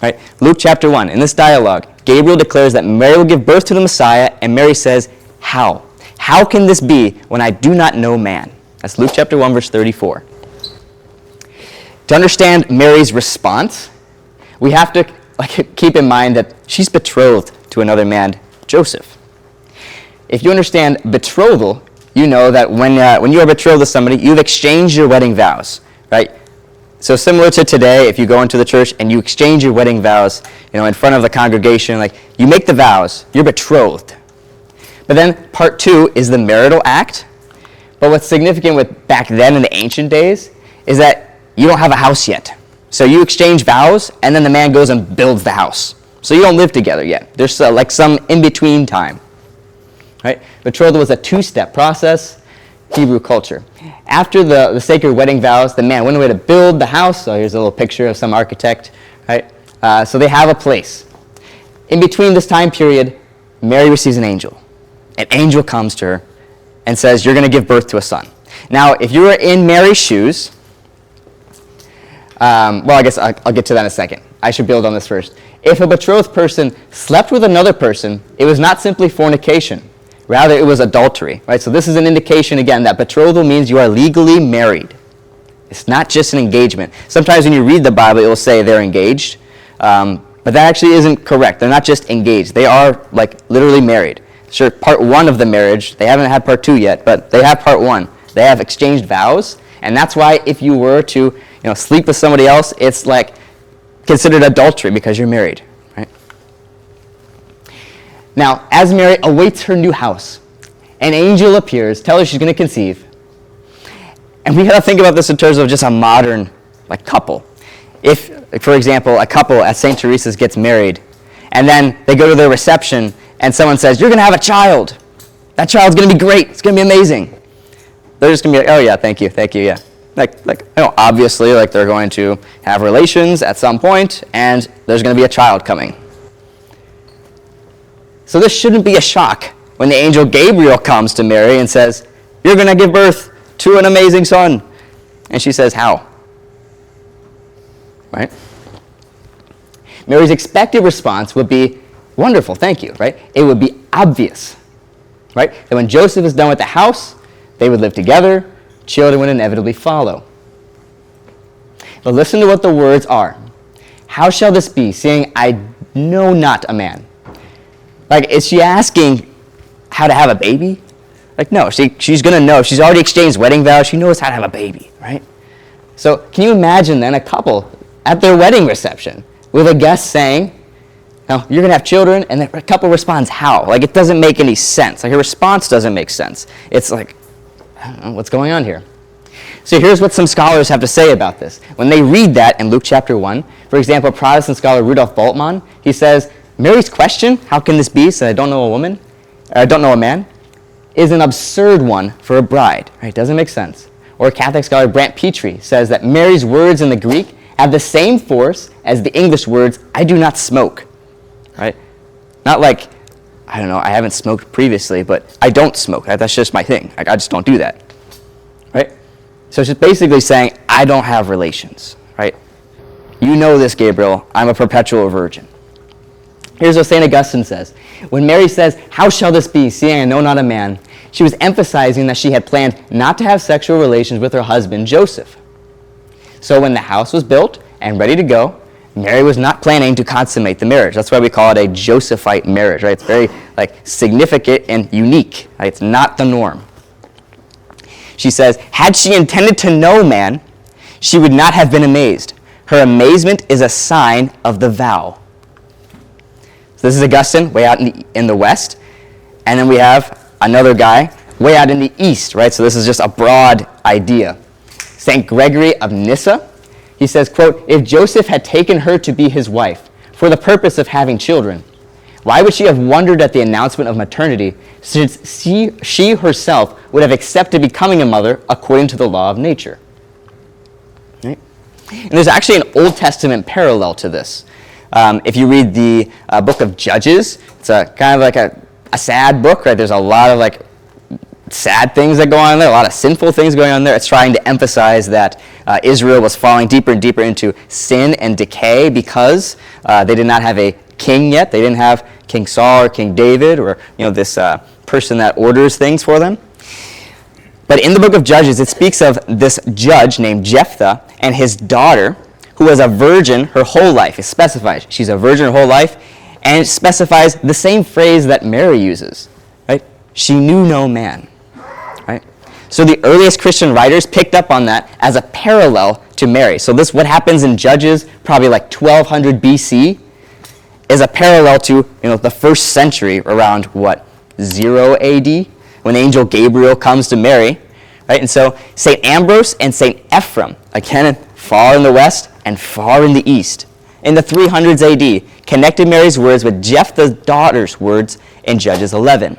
Right? Luke chapter 1, in this dialogue, Gabriel declares that Mary will give birth to the Messiah, and Mary says, how? How can this be when I do not know man? That's Luke chapter 1, verse 34. To understand Mary's response, we have to keep in mind that she's betrothed to another man, Joseph. If you understand betrothal, you know that when you are betrothed to somebody, you've exchanged your wedding vows, right? So similar to today, if you go into the church and you exchange your wedding vows, in front of the congregation, you make the vows, you're betrothed. But then part 2 is the marital act. But what's significant with back then in the ancient days is that you don't have a house yet. So you exchange vows, and then the man goes and builds the house. So you don't live together yet. There's some in-between time. Right? Betrothal was a 2-step process, Hebrew culture. After the sacred wedding vows, the man went away to build the house. So here's a little picture of some architect. Right? So they have a place. In between this time period, Mary receives an angel. An angel comes to her and says, you're going to give birth to a son. Now, if you were in Mary's shoes, I guess I'll get to that in a second. I should build on this first. If a betrothed person slept with another person, it was not simply fornication. Rather, it was adultery. Right? So this is an indication, again, that betrothal means you are legally married. It's not just an engagement. Sometimes when you read the Bible, it will say they're engaged. But that actually isn't correct. They're not just engaged. They are, literally married. Sure, part 1 of the marriage, they haven't had part 2 yet, but they have part 1. They have exchanged vows, and that's why if you were to sleep with somebody else, it's considered adultery because you're married. Right? Now, as Mary awaits her new house, an angel appears, tells her she's going to conceive. And we got to think about this in terms of just a modern couple. If, for example, a couple at St. Teresa's gets married, and then they go to their reception, and someone says, you're going to have a child. That child's going to be great. It's going to be amazing. They're just going to be oh yeah, thank you, yeah. Obviously, they're going to have relations at some point, and there's going to be a child coming. So this shouldn't be a shock when the angel Gabriel comes to Mary and says, you're going to give birth to an amazing son. And she says, how? Right? Mary's expected response would be, wonderful, thank you, right? It would be obvious, right? That when Joseph is done with the house, they would live together, children would inevitably follow. But listen to what the words are. How shall this be, seeing I know not a man? Is she asking how to have a baby? No, she's going to know. She's already exchanged wedding vows. She knows how to have a baby, right? So can you imagine then a couple at their wedding reception with a guest saying, now, you're going to have children, and the couple responds, how? It doesn't make any sense. Her response doesn't make sense. It's I don't know, what's going on here? So here's what some scholars have to say about this. When they read that in Luke chapter 1, for example, Protestant scholar Rudolf Bultmann, he says, Mary's question, how can this be, since I don't know a man, is an absurd one for a bride. Right? Doesn't make sense. Or Catholic scholar Brant Petrie says that Mary's words in the Greek have the same force as the English words, I do not smoke. Right? Not I don't know, I haven't smoked previously, but I don't smoke. That's just my thing. I just don't do that. Right? So it's just basically saying, I don't have relations. Right? You know this, Gabriel. I'm a perpetual virgin. Here's what St. Augustine says. When Mary says, how shall this be, seeing I know not a man, she was emphasizing that she had planned not to have sexual relations with her husband, Joseph. So when the house was built and ready to go, Mary was not planning to consummate the marriage. That's why we call it a Josephite marriage, right? It's very significant and unique. Right? It's not the norm. She says, had she intended to know man, she would not have been amazed. Her amazement is a sign of the vow. So this is Augustine, way out in the west. And then we have another guy, way out in the east, right? So this is just a broad idea. St. Gregory of Nyssa, he says, quote, if Joseph had taken her to be his wife for the purpose of having children, why would she have wondered at the announcement of maternity, since she herself would have accepted becoming a mother according to the law of nature? Right? And there's actually an Old Testament parallel to this. If you read the book of Judges, it's kind of a sad book, right? There's a lot of sad things that go on there, a lot of sinful things going on there. It's trying to emphasize that Israel was falling deeper and deeper into sin and decay because they did not have a king yet. They didn't have King Saul or King David or this person that orders things for them. But in the book of Judges, it speaks of this judge named Jephthah and his daughter, who was a virgin her whole life. It specifies she's a virgin her whole life, and it specifies the same phrase that Mary uses, right? She knew no man, right? So the earliest Christian writers picked up on that as a parallel to Mary. So this, what happens in Judges, probably like 1200 BC, is a parallel to the first century around 0 AD, when angel Gabriel comes to Mary, right? And so St. Ambrose and St. Ephrem, again far in the west and far in the east, in the 300s AD, connected Mary's words with Jephthah's daughter's words in Judges 11.